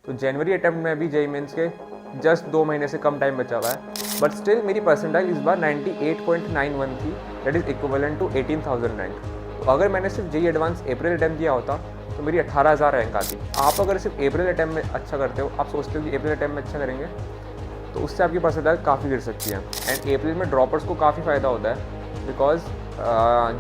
तो January attempt में भी जेई मेंस के जस्ट 2 महीने से कम टाइम बचा हुआ है, बट स्टिल मेरी परसेंटाइल इस बार 98.91 थी, that is equivalent to 18,000 rank. तो अगर मैंने सिर्फ जेई एडवांस अप्रैल अटेम्प्ट दिया होता तो मेरी 18,000 रैंक आती। आप अगर सिर्फ अप्रैल अटेम्प्ट में अच्छा करते हो, आप सोचते हो कि अप्रैल अटेम्प्ट में अच्छा करेंगे, तो उससे आपकी परसेंटाइल काफ़ी गिर सकती है। एंड अप्रैल में ड्रॉपर्स को काफ़ी फ़ायदा होता है, बिकॉज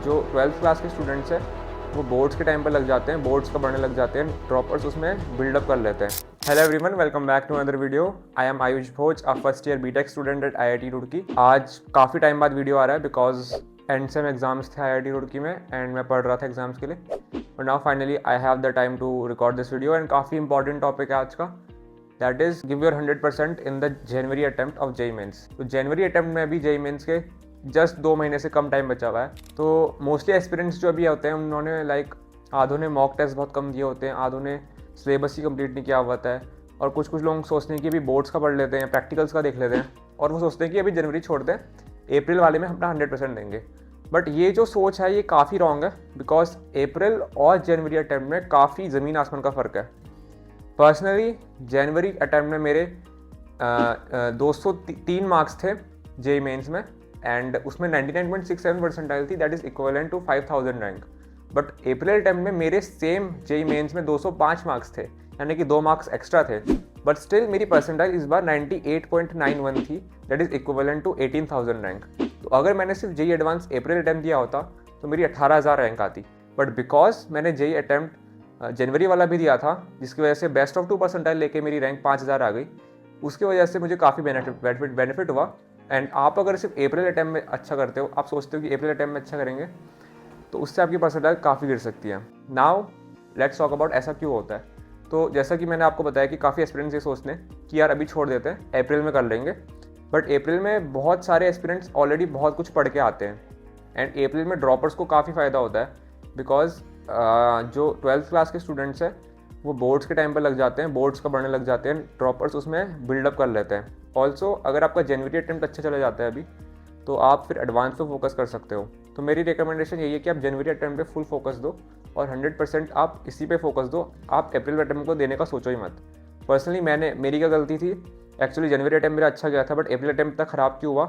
जो 12th क्लास के स्टूडेंट्स हैं वो बोर्ड्स के टाइम पर लग जाते हैं, बोर्ड्स का बढ़ने लग जाते हैं, ड्रॉपर्स उसमें बिल्डअप कर लेते हैं। Hello everyone, welcome back to another video. I am Ayush Bhoj, a first year BTech student at IIT Roorkee. आज काफ़ी टाइम बाद वीडियो आ रहा है बिकॉज एंड सेम एग्जाम्स थे IIT रुड़की में एंड मैं पढ़ रहा था एग्जाम्स के लिए। और now finally I have the time to record this video and काफ़ी इंपॉर्टेंट टॉपिक है आज का, that is give your 100% in the January attempt of JEE Mains. तो जनवरी अटेम्प्ट में भी जेई मेंस के जस्ट 2 महीने से कम टाइम बचा हुआ है। तो मोस्टली एस्पिरेंट्स जो अभी होते हैं उन्होंने आधों ने मॉक टेस्ट बहुत कम दिए होते हैं, आधों ने सिलेबस ही कंप्लीट नहीं किया हुआ होता है, और कुछ लोग सोचते हैं कि अभी बोर्ड्स का पढ़ लेते हैं, प्रैक्टिकल्स का देख लेते हैं, और वो सोचते हैं कि अभी जनवरी छोड़ते हैं, अप्रैल वाले में अपना 100% देंगे। बट ये जो सोच है ये काफ़ी रॉन्ग है, बिकॉज अप्रैल और जनवरी अटेम्प्ट में काफ़ी ज़मीन आसमान का फ़र्क है। पर्सनली जनवरी अटेम्प्ट में मेरे 203 मार्क्स थे जेई मेंस में, एंड उसमें 99.67 परसेंटाइल थी, that is equivalent to 5,000 rank. But April attempt में मेरे सेम जेई मेंस में 205 मार्क्स थे, यानी कि 2 मार्क्स एक्स्ट्रा थे, बट स्टिल मेरी परसेंटाइल इस बार 98.91 थी, that is equivalent to 18,000 rank. तो अगर मैंने सिर्फ जेई एडवांस अप्रैल अटेम्प्ट दिया होता तो मेरी 18,000 रैंक आती। बट बिकॉज मैंने जेई अटेम्प्ट जनवरी वाला भी दिया था, जिसकी वजह से बेस्ट ऑफ 2 परसेंटाइल लेके मेरी रैंक 5,000 आ गई, उसकी वजह से मुझे काफ़ी बेनिफिट हुआ। एंड आप अगर सिर्फ अप्रैल अटेम्प्ट में अच्छा करते हो, आप सोचते हो कि अप्रैल अटेम्प्ट में अच्छा करेंगे, तो उससे आपकी परसेंटाइल काफ़ी गिर सकती है। नाउ लेट्स टॉक अबाउट ऐसा क्यों होता है। तो जैसा कि मैंने आपको बताया कि काफ़ी एस्पिरेंट्स ये सोचते हैं कि यार अभी छोड़ देते हैं, अप्रैल में कर लेंगे। बट अप्रैल में बहुत सारे एस्पिरेंट्स ऑलरेडी बहुत कुछ पढ़ के आते हैं, एंड अप्रैल में ड्रॉपर्स को काफ़ी फ़ायदा होता है, बिकॉज जो 12th क्लास के स्टूडेंट्स हैं वो बोर्ड्स के टाइम पर लग जाते हैं, बोर्ड्स का बढ़ने लग जाते हैं, ड्रॉपर्स उसमें बिल्डअप कर लेते हैं। ऑल्सो अगर आपका जनवरी अटेम्प्ट अच्छा चला जाता है अभी, तो आप फिर एडवांस पे फोकस कर सकते हो। तो मेरी रिकमेंडेशन यही है कि आप जनवरी अटेम्प्ट पे फुल फोकस दो और 100% आप इसी पे फोकस दो, आप अप्रैल अटेम्प्ट को देने का सोचो ही मत। पर्सनली मेरी क्या गलती थी, एक्चुअली जनवरी अटेम्प्ट मेरा अच्छा गया था, बट अप्रैल अटेम्प्ट तक ख़राब क्यों हुआ,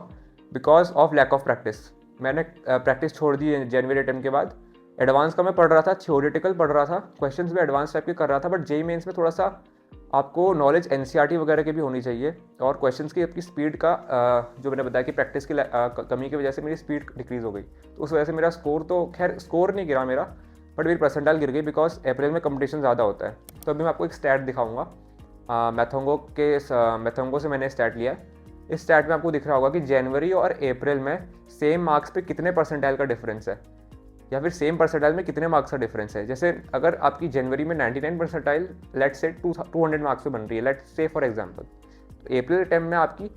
because of lack of practice. मैंने प्रैक्टिस छोड़ दी जनवरी अटेम्प्ट के बाद। एडवांस का मैं पढ़ रहा था, थ्योरेटिकल पढ़ रहा था, क्वेश्चंस भी एडवांस टाइप के कर रहा था, बट जेई मेंस में थोड़ा सा आपको नॉलेज NCERT वगैरह की भी होनी चाहिए, और क्वेश्चंस की आपकी स्पीड का जो मैंने बताया कि प्रैक्टिस की कमी की वजह से मेरी स्पीड डिक्रीज़ हो गई। तो उस वजह से मेरा स्कोर तो खैर स्कोर नहीं गिरा मेरा, बट मेरी परसेंटाइल गिर गई, बिकॉज अप्रैल में कंपटीशन ज़्यादा होता है। तो अभी मैं आपको एक स्टैट दिखाऊंगा, मैथोंगो से मैंने स्टैट लिया है। इस स्टैट में आपको दिख रहा होगा कि जनवरी और अप्रैल में सेम मार्क्स पे कितने परसेंटाइल का डिफरेंस है, या फिर सेम परसेंटाइल में कितने मार्क्स का डिफरेंस है। जैसे अगर आपकी जनवरी में 99 परसेंटाइल लेट्स से 200 मार्क्स पे बन रही है, लेट्स से फॉर एग्जांपल, तो अप्रैल अटेम्प्ट में आपकी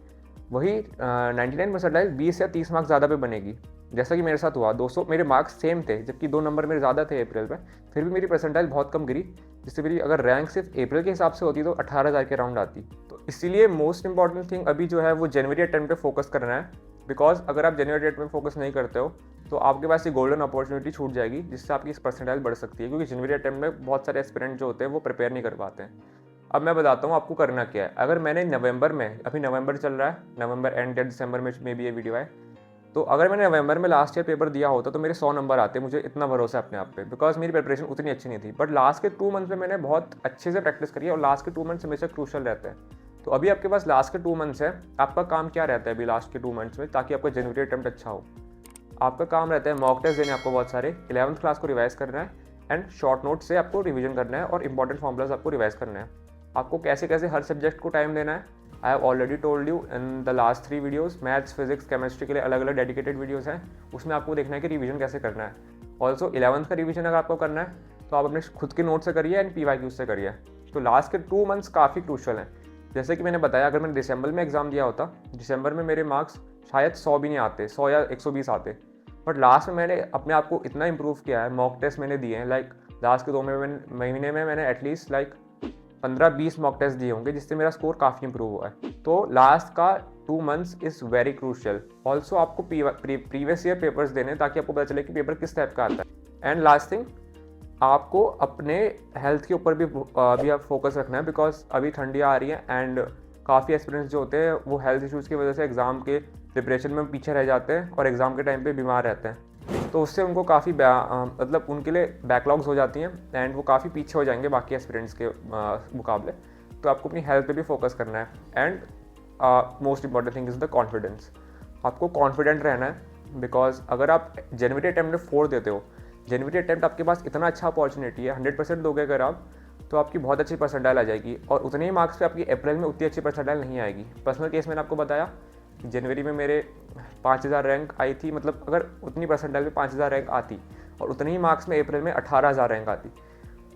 वही 99 परसेंटाइल 20 या 30 मार्क्स ज़्यादा पे बनेगी, जैसा कि मेरे साथ हुआ। 200 मेरे मार्क्स सेम थे, जबकि 2 नंबर मेरे ज़्यादा थे अप्रैल में, फिर भी मेरी परसेंटाइल बहुत कम गिरी, जिससे मेरी अगर रैंक सिर्फ अप्रैल के हिसाब से होती तो 18,000 के राउंड आती। तो इसीलिए मोस्ट इंपॉर्टेंट थिंग अभी जो है वो जनवरी अटेम्प्ट पे फोकस करना है, बिकॉज अगर आप जनवरी अटेम्प्ट में फोकस नहीं करते हो तो आपके पास ये गोल्डन अपॉर्चुनिटी छूट जाएगी, जिससे आपकी परसेंटाइल बढ़ सकती है, क्योंकि जनवरी अटेम्प्ट में बहुत सारे एस्पिरेंट जो होते हैं वो प्रिपेयर नहीं कर पाते हैं। अब मैं बताता हूँ आपको करना क्या है। अगर मैंने नवंबर में, अभी नवंबर चल रहा है, नवंबर एंड या दिसंबर में भी ये वीडियो आए, तो अगर मैंने नवंबर में लास्ट ईयर पेपर दिया होता तो मेरे 100 नंबर आते, मुझे इतना भरोसा है अपने आप पे, बिकॉज मेरी प्रिपरेशन उतनी अच्छी नहीं थी। बट लास्ट के 2 मंथ्स में मैंने बहुत अच्छे से प्रैक्टिस करी है, और लास्ट के 2 मंथ्स हमेशा क्रूशल रहते हैं। तो अभी आपके पास लास्ट के 2 मंथ्स है, आपका काम क्या रहता है अभी लास्ट के 2 मंथ्स में, ताकि आपका जनवरी अटेम्प्ट अच्छा हो। आपका काम रहता है मॉक टेस्ट देने आपको बहुत सारे, 11th क्लास को रिवाइज करना है, एंड शॉर्ट नोट से आपको रिवीजन करना है, और इंपॉर्टेंट फॉर्मुलाज आपको रिवाइज करना है। आपको कैसे कैसे हर सब्जेक्ट को टाइम देना है, I have already told you in the last 3 videos. Maths, physics, chemistry के लिए अलग अलग डेडिकेटेड वीडियोज़ हैं, उसमें आपको देखना है कि रिवीजन कैसे करना है। ऑल्सो 11th का रिवीजन अगर आपको करना है तो आप अपने खुद के नोट से करिए एंड PYQ से करिए। तो लास्ट के 2 मंथ्स काफ़ी क्रूशल हैं। जैसे कि मैंने बताया, अगर मैंने दिसंबर में एग्जाम दिया होता, दिसंबर में मेरे मार्क्स शायद 100 भी नहीं आते, 100 या 120 आते, बट लास्ट में मैंने अपने आप को इतना इंप्रूव किया है, मॉक टेस्ट मैंने दिए हैं, लास्ट के 2 महीने में मैंने एटलीस्ट 15-20 मॉक टेस्ट दिए होंगे, जिससे मेरा स्कोर काफ़ी इंप्रूव हुआ है। तो लास्ट का 2 months is very crucial. Also आपको प्रीवियस ईयर पेपर्स देने, ताकि आपको पता चले कि पेपर किस टाइप का आता है। एंड लास्ट थिंग, आपको अपने हेल्थ के ऊपर भी आप फोकस रखना है, बिकॉज अभी ठंडियाँ आ रही हैं एंड काफ़ी एस्पिरेंट्स जो होते हैं वो हेल्थ इश्यूज़ की वजह से एग्ज़ाम के प्रिपरेशन में पीछे रह जाते हैं और एग्ज़ाम के टाइम पे बीमार रहते हैं। तो उससे उनको काफ़ी मतलब उनके लिए बैकलॉग्स हो जाती हैं एंड वो काफ़ी पीछे हो जाएंगे बाकी एस्पिरेंट्स के मुकाबले। तो आपको अपनी हेल्थ पे भी फोकस करना है and most important thing is the confidence. आपको कॉन्फिडेंट रहना है, बिकॉज अगर आप जनवरी अटैम्प्ट में 4 देते हो, जनवरी अटैम्प्ट आपके पास इतना अच्छा अपॉर्चुनिटी है, 100% दोगे अगर आप तो आपकी बहुत अच्छी परसेंटाइल आ जाएगी और उतने ही मार्क्स पे आपकी अप्रैल में उतनी अच्छी परसेंटाइल नहीं आएगी। पर्सनल केस मैंने आपको बताया कि जनवरी में मेरे 5000 रैंक आई थी, मतलब अगर उतनी परसेंटाइल में 5000 रैंक आती और उतने ही मार्क्स में अप्रैल में 18000 रैंक आती,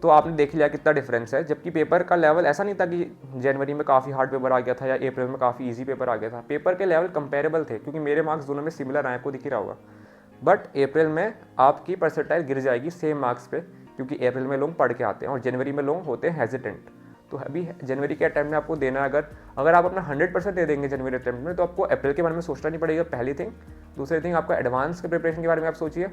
तो आपने देख लिया कितना डिफरेंस है। जबकि पेपर का लेवल ऐसा नहीं था कि जनवरी में काफ़ी हार्ड पेपर आ गया था या अप्रैल में काफ़ी ईजी पेपर आ गया था। पेपर के लेवल कंपेरेबल थे क्योंकि मेरे मार्क्स दोनों में सिमिलर आए, आपको दिख ही रहा होगा। बट अप्रैल में आपकी परसेंटाइल गिर जाएगी सेम मार्क्स पे, क्योंकि अप्रैल में लोग पढ़ के आते हैं और जनवरी में लोग होते हैं हेजिटेंट। तो अभी जनवरी के अटैम्प्ट में आपको देना है, अगर आप अपना 100% दे देंगे जनवरी अटैम्प्ट में, तो आपको अप्रैल के बारे में सोचना नहीं पड़ेगा, पहली थिंग। दूसरी थिंग, आपका एडवांस के प्रिपरेशन के बारे में आप सोचिए।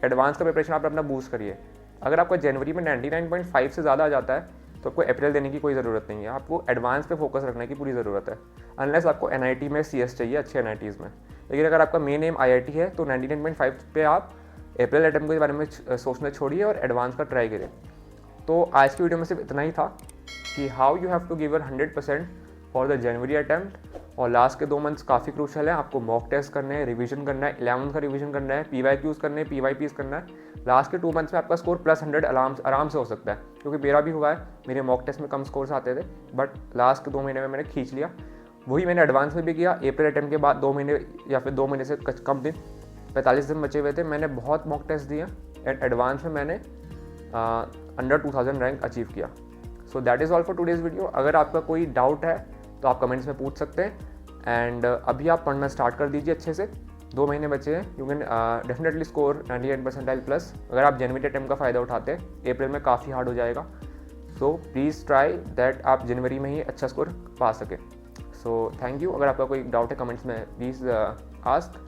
एडवांस का प्रिपरेशन आप अपना बूस्ट करिए। अगर आपका जनवरी में 99.5 से ज़्यादा आ जाता है तो आपको अप्रैल देने की कोई ज़रूरत नहीं है, आपको एडवांस पे फोकस रखने की पूरी ज़रूरत है। अनलेस आपको NIT में CS चाहिए, अच्छे NITs में। लेकिन अगर आपका मेन एम IIT है तो 99.5 पे आप अप्रैल अटैम्प्ट के बारे में सोचना छोड़िए और एडवांस का ट्राई करें। तो आज की वीडियो में सिर्फ इतना ही था कि how you have to give your 100% for the January attempt. और लास्ट के 2 मंथ्स काफ़ी क्रूशल है, आपको मॉक टेस्ट करने हैं, रिवीजन करना है, 11th का रिवीजन करना है, PYQs करने हैं, PYPs करना है। लास्ट के 2 मंथ्स में आपका स्कोर +100 आराम से हो सकता है, क्योंकि मेरा भी हुआ है। मेरे मॉक टेस्ट में कम स्कोर्स आते थे, बट लास्ट के 2 महीने में मैंने खींच लिया। वही मैंने एडवांस में भी किया। अप्रैल अटैम्प्ट के बाद 2 महीने या फिर 2 महीने से कम दिन, 45 दिन बचे हुए थे, मैंने बहुत मॉक टेस्ट दिए एंड एडवांस में मैंने अंडर 2000 रैंक अचीव किया। So that is all for today's video. अगर आपका कोई डाउट है तो आप कमेंट्स में पूछ सकते हैं एंड अभी आप पढ़ना स्टार्ट कर दीजिए अच्छे से। 2 महीने बचे हैं, you can definitely score 98 percentile plus. अगर आप जनवरी अटैम्प्ट का फ़ायदा उठाते हैं, अप्रैल में काफ़ी हार्ड हो जाएगा। सो प्लीज़ ट्राई दैट आप जनवरी में ही अच्छा स्कोर पा सकें। So thank you. अगर आपका कोई डाउट है कमेंट्स में please ask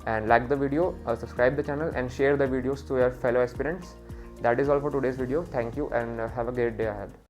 and like the video, subscribe the channel and share the videos to your fellow aspirants. That is all for today's video. Thank you and have a great day ahead.